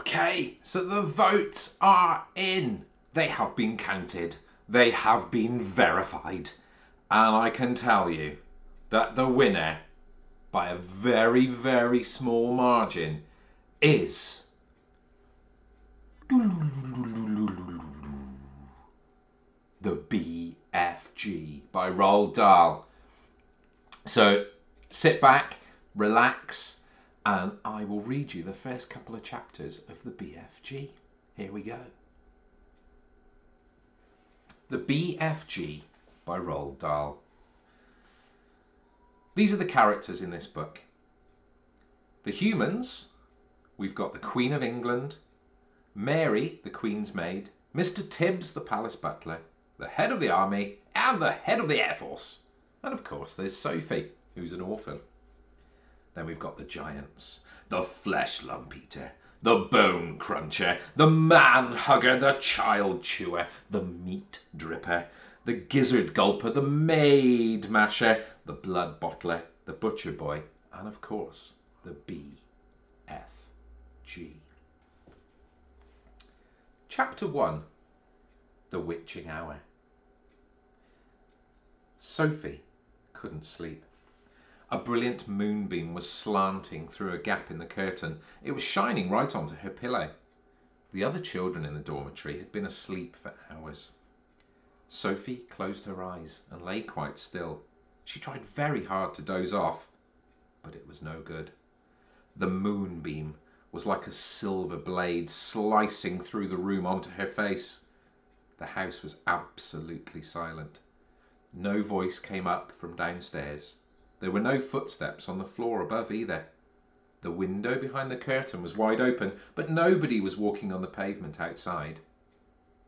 Okay, so the votes are in. They have been counted. They have been verified. And I can tell you that the winner, by a very, very small margin, is the BFG by Roald Dahl. So sit back, relax, and I will read you the first couple of chapters of the BFG. Here we go. The BFG by Roald Dahl. These are the characters in this book. The humans, we've got the Queen of England, Mary, the Queen's maid, Mr. Tibbs, the palace butler, the head of the army, and the head of the Air Force. And of course there's Sophie, who's an orphan. Then we've got the giants, the flesh lump eater, the bone cruncher, the man hugger, the child chewer, the meat dripper, the gizzard gulper, the maid masher, the blood bottler, the butcher boy, and of course the BFG. Chapter 1. The Witching Hour. Sophie couldn't sleep. A brilliant moonbeam was slanting through a gap in the curtain. It was shining right onto her pillow. The other children in the dormitory had been asleep for hours. Sophie closed her eyes and lay quite still. She tried very hard to doze off, but it was no good. The moonbeam was like a silver blade slicing through the room onto her face. The house was absolutely silent. No voice came up from downstairs. There were no footsteps on the floor above either. The window behind the curtain was wide open, but nobody was walking on the pavement outside.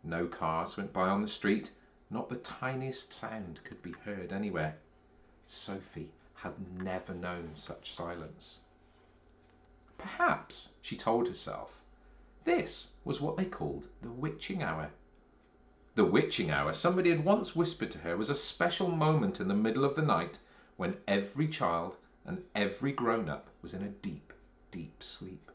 No cars went by on the street. Not the tiniest sound could be heard anywhere. Sophie had never known such silence. Perhaps, she told herself, this was what they called the witching hour. The witching hour, somebody had once whispered to her, was a special moment in the middle of the night when every child and every grown-up was in a deep, deep sleep.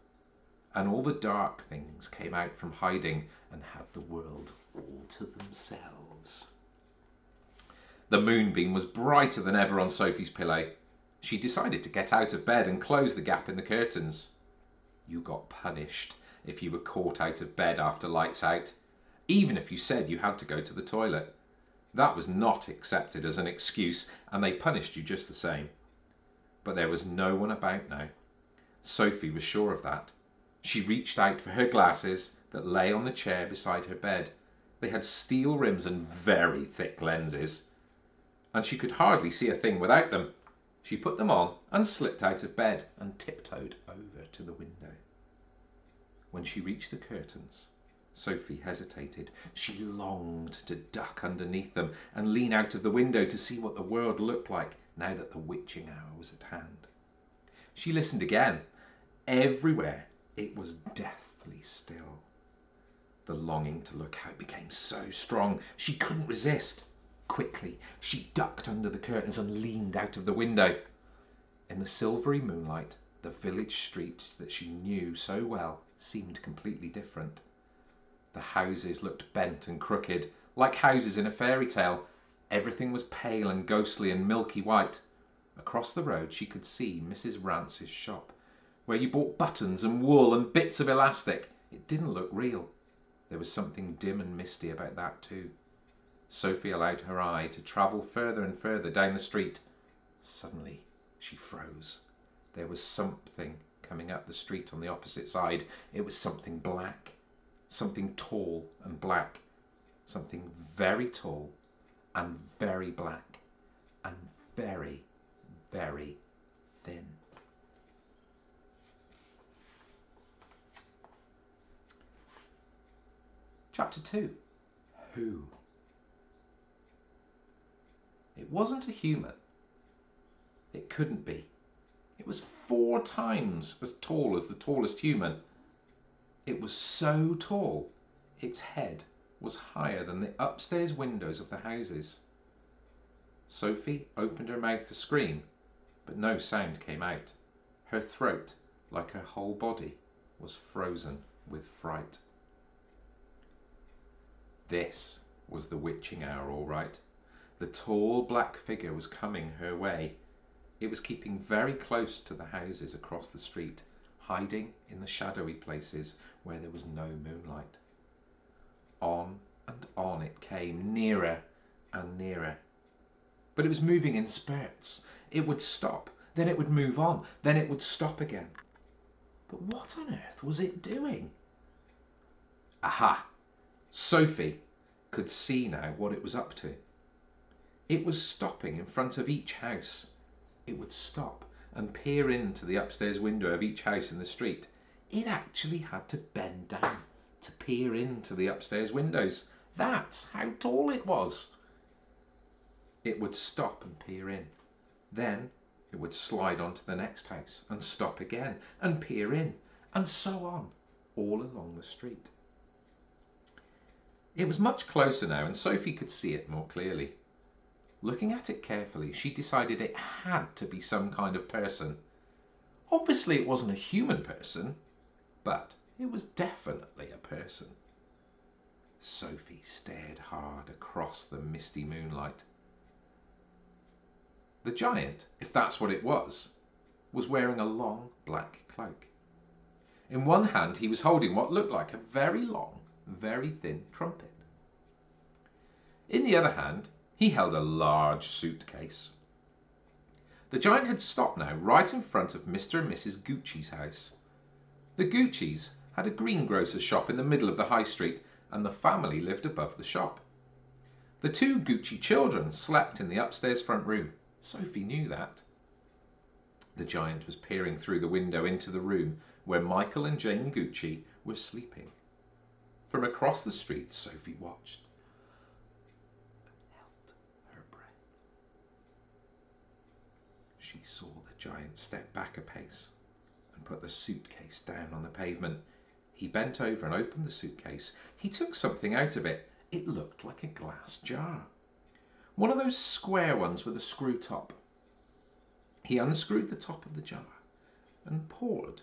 And all the dark things came out from hiding and had the world all to themselves. The moonbeam was brighter than ever on Sophie's pillow. She decided to get out of bed and close the gap in the curtains. You got punished if you were caught out of bed after lights out, even if you said you had to go to the toilet. That was not accepted as an excuse, and they punished you just the same. But there was no one about now. Sophie was sure of that. She reached out for her glasses that lay on the chair beside her bed. They had steel rims and very thick lenses, and she could hardly see a thing without them. She put them on and slipped out of bed and tiptoed over to the window. When she reached the curtains, Sophie hesitated. She longed to duck underneath them and lean out of the window to see what the world looked like now that the witching hour was at hand. She listened again. Everywhere it was deathly still. The longing to look out became so strong she couldn't resist. Quickly, she ducked under the curtains and leaned out of the window. In the silvery moonlight, the village street that she knew so well seemed completely different. The houses looked bent and crooked, like houses in a fairy tale. Everything was pale and ghostly and milky white. Across the road she could see Mrs. Rance's shop, where you bought buttons and wool and bits of elastic. It didn't look real. There was something dim and misty about that too. Sophie allowed her eye to travel further and further down the street. Suddenly she froze. There was something coming up the street on the opposite side. It was something black, something tall and black, something very tall and very black and very, very thin. Chapter 2. Who? It wasn't a human. It couldn't be. It was 4 times as tall as the tallest human. It was so tall, its head was higher than the upstairs windows of the houses. Sophie opened her mouth to scream, but no sound came out. Her throat, like her whole body, was frozen with fright. This was the witching hour, all right. The tall black figure was coming her way. It was keeping very close to the houses across the street, hiding in the shadowy places where there was no moonlight. On and on it came, nearer and nearer. But it was moving in spurts. It would stop, then it would move on, then it would stop again. But what on earth was it doing? Aha! Sophie could see now what it was up to. It was stopping in front of each house. It would stop and peer into the upstairs window of each house in the street. It actually had to bend down to peer into the upstairs windows. That's how tall it was. It would stop and peer in. Then it would slide onto the next house and stop again and peer in, and so on, all along the street. It was much closer now, and Sophie could see it more clearly. Looking at it carefully, she decided it had to be some kind of person. Obviously it wasn't a human person, but it was definitely a person. Sophie stared hard across the misty moonlight. The giant, if that's what it was wearing a long black cloak. In one hand he was holding what looked like a very long, very thin trumpet. In the other hand he held a large suitcase. The giant had stopped now right in front of Mr. and Mrs. Gucci's house. The Guccis had a greengrocer's shop in the middle of the high street, and the family lived above the shop. The two Gucci children slept in the upstairs front room. Sophie knew that. The giant was peering through the window into the room where Michael and Jane Gucci were sleeping. From across the street, Sophie watched and held her breath. She saw the giant step back a pace and put the suitcase down on the pavement. He bent over and opened the suitcase. He took something out of it. It looked like a glass jar. One of those square ones with a screw top. He unscrewed the top of the jar and poured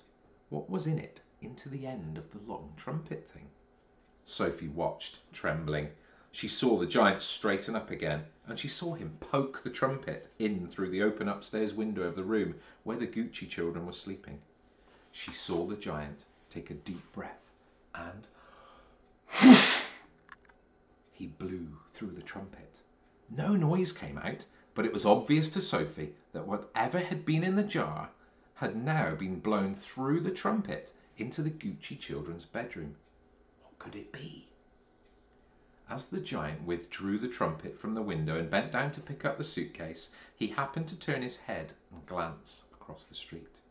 what was in it into the end of the long trumpet thing. Sophie watched, trembling. She saw the giant straighten up again, and she saw him poke the trumpet in through the open upstairs window of the room where the Gucci children were sleeping. She saw the giant take a deep breath and he blew through the trumpet. No noise came out, but it was obvious to Sophie that whatever had been in the jar had now been blown through the trumpet into the Gucci children's bedroom. What could it be? As the giant withdrew the trumpet from the window and bent down to pick up the suitcase, he happened to turn his head and glance across the street.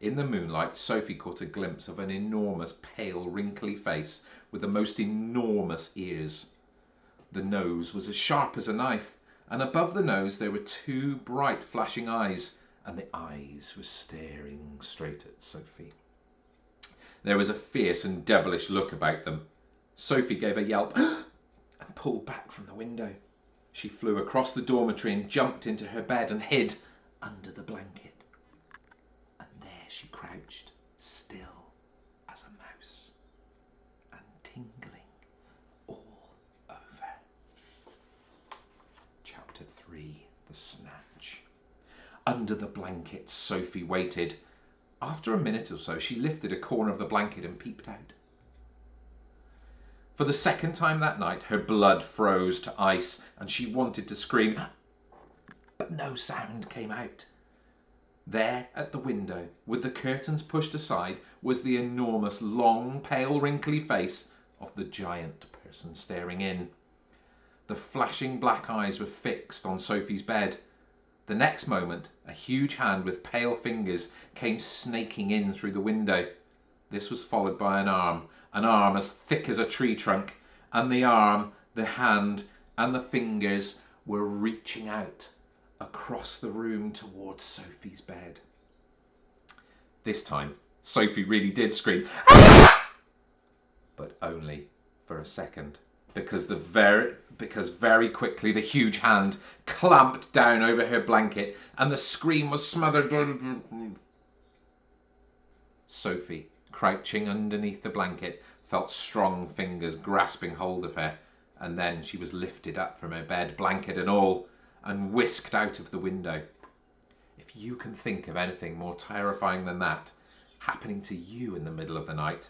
In the moonlight, Sophie caught a glimpse of an enormous, pale, wrinkly face with the most enormous ears. The nose was as sharp as a knife, and above the nose there were two bright flashing eyes, and the eyes were staring straight at Sophie. There was a fierce and devilish look about them. Sophie gave a yelp and pulled back from the window. She flew across the dormitory and jumped into her bed and hid under the blanket. And there she crouched, still as a mouse, and tingling all over. Chapter 3, The Snatch. Under the blanket, Sophie waited. After a minute or so, she lifted a corner of the blanket and peeped out. For the second time that night, her blood froze to ice, and she wanted to scream, but no sound came out. There at the window, with the curtains pushed aside, was the enormous, long, pale, wrinkly face of the giant person staring in. The flashing black eyes were fixed on Sophie's bed. The next moment, a huge hand with pale fingers came snaking in through the window. This was followed by an arm as thick as a tree trunk, and the arm, the hand, and the fingers were reaching out across the room towards Sophie's bed. This time, Sophie really did scream, but only for a second, because very quickly the huge hand clamped down over her blanket and the scream was smothered. Sophie crouching underneath the blanket, felt strong fingers grasping hold of her, and then she was lifted up from her bed, blanket and all, and whisked out of the window. If you can think of anything more terrifying than that happening to you in the middle of the night,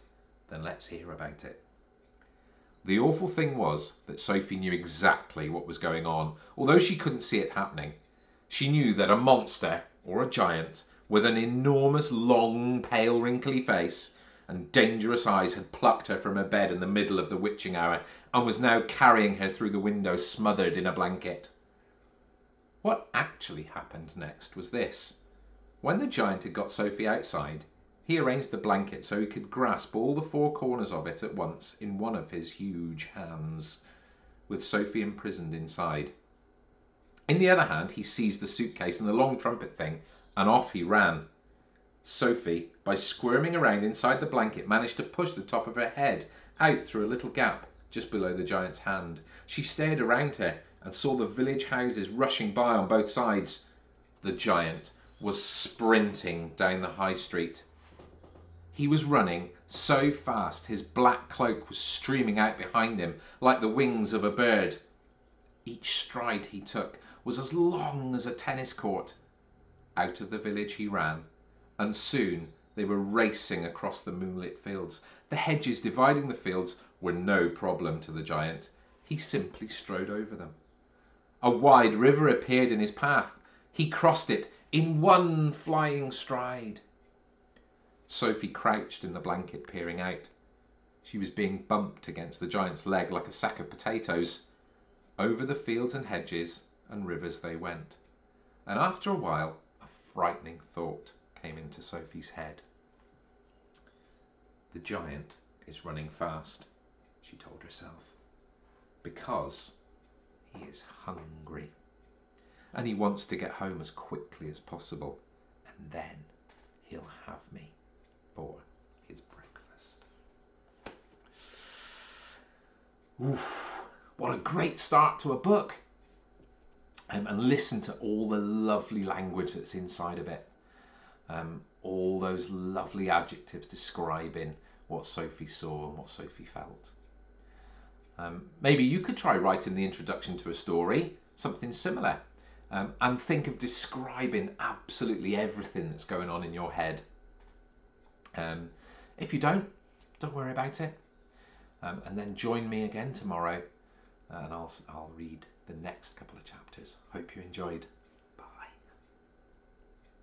then let's hear about it. The awful thing was that Sophie knew exactly what was going on, although she couldn't see it happening. She knew that a monster, or a giant, with an enormous, long, pale, wrinkly face and dangerous eyes had plucked her from her bed in the middle of the witching hour and was now carrying her through the window smothered in a blanket. What actually happened next was this. When the giant had got Sophie outside, he arranged the blanket so he could grasp all the four corners of it at once in one of his huge hands, with Sophie imprisoned inside. In the other hand, he seized the suitcase and the long trumpet thing, and off he ran. Sophie, by squirming around inside the blanket, managed to push the top of her head out through a little gap just below the giant's hand. She stared around her and saw the village houses rushing by on both sides. The giant was sprinting down the high street. He was running so fast his black cloak was streaming out behind him like the wings of a bird. Each stride he took was as long as a tennis court. Out of the village he ran, and soon they were racing across the moonlit fields. The hedges dividing the fields were no problem to the giant. He simply strode over them. A wide river appeared in his path. He crossed it in one flying stride. Sophie crouched in the blanket, peering out. She was being bumped against the giant's leg like a sack of potatoes. Over the fields and hedges and rivers they went, and after a while a frightening thought came into Sophie's head. The giant is running fast, she told herself, because he is hungry, and he wants to get home as quickly as possible, and then he'll have me for his breakfast. Oof, what a great start to a book. And listen to all the lovely language that's inside of it. All those lovely adjectives describing what Sophie saw and what Sophie felt. Maybe you could try writing the introduction to a story, something similar, and think of describing absolutely everything that's going on in your head. If you don't worry about it. And then join me again tomorrow, and I'll read the next couple of chapters. Hope you enjoyed.